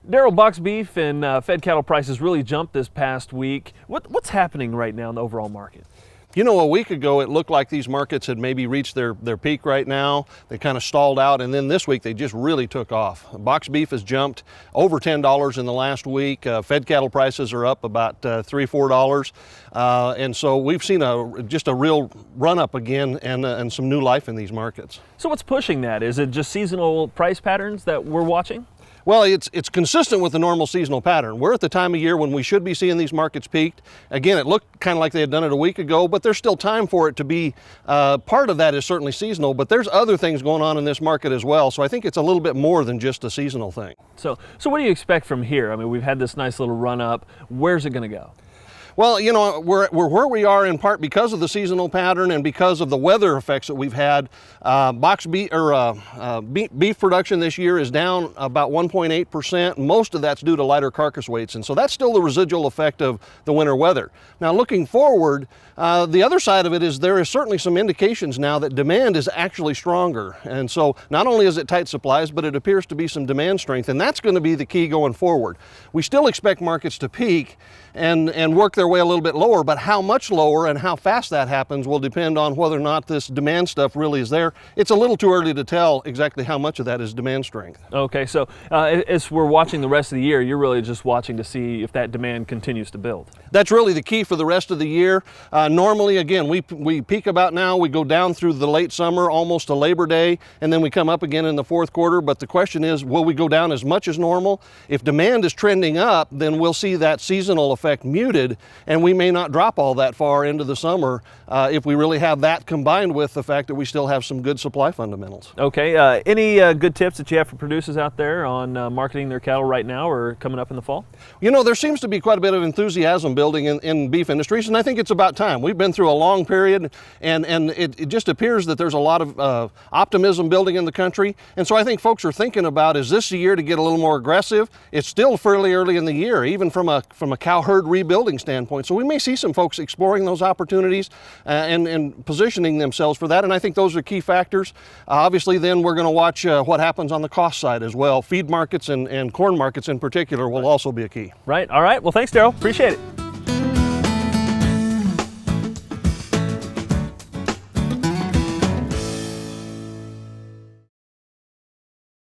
Derrell, box beef and fed cattle prices really jumped this past week. What's happening right now in the overall market? You know, a week ago it looked like these markets had maybe reached their peak right now. They kind of stalled out, and then this week they just really took off. Box beef has jumped over $10 in the last week. Fed cattle prices are up about $3-4, and so we've seen just a real run up again and some new life in these markets. So what's pushing that? Is it just seasonal price patterns that we're watching? Well, it's consistent with the normal seasonal pattern. We're at the time of year when we should be seeing these markets peaked. Again, it looked kind of like they had done it a week ago, but there's still time for it to be. Part of that is certainly seasonal, but there's other things going on in this market as well. So I think it's a little bit more than just a seasonal thing. So what do you expect from here? I mean, we've had this nice little run up. Where's it going to go? Well, you know, we're where we are in part because of the seasonal pattern and because of the weather effects that we've had. Beef production this year is down about 1.8%. Most of that's due to lighter carcass weights, and so that's still the residual effect of the winter weather. Now, looking forward, the other side of it is there is certainly some indications now that demand is actually stronger, and so not only is it tight supplies, but it appears to be some demand strength, and that's going to be the key going forward. We still expect markets to peak and work their way a little bit lower, but how much lower and how fast that happens will depend on whether or not this demand stuff really is there. It's a little too early to tell exactly how much of that is demand strength. Okay, so as we're watching the rest of the year, you're really just watching to see if that demand continues to build. That's really the key for the rest of the year. Normally, again, we peak about now, we go down through the late summer, almost to Labor Day, and then we come up again in the fourth quarter. But the question is, will we go down as much as normal? If demand is trending up, then we'll see that seasonal effect muted, and we may not drop all that far into the summer if we really have that combined with the fact that we still have some good supply fundamentals. Okay, any good tips that you have for producers out there on marketing their cattle right now or coming up in the fall? You know, there seems to be quite a bit of enthusiasm building in beef industries, and I think it's about time. We've been through a long period, and it just appears that there's a lot of optimism building in the country, and so I think folks are thinking about, is this the year to get a little more aggressive? It's still fairly early in the year, even from a cow herd rebuilding standpoint, so we may see some folks exploring those opportunities and positioning themselves for that, and I think those are key factors. Obviously, then we're going to watch what happens on the cost side as well. Feed markets and corn markets in particular will also be a key. Right. All right. Well, thanks, Derrell. Appreciate it.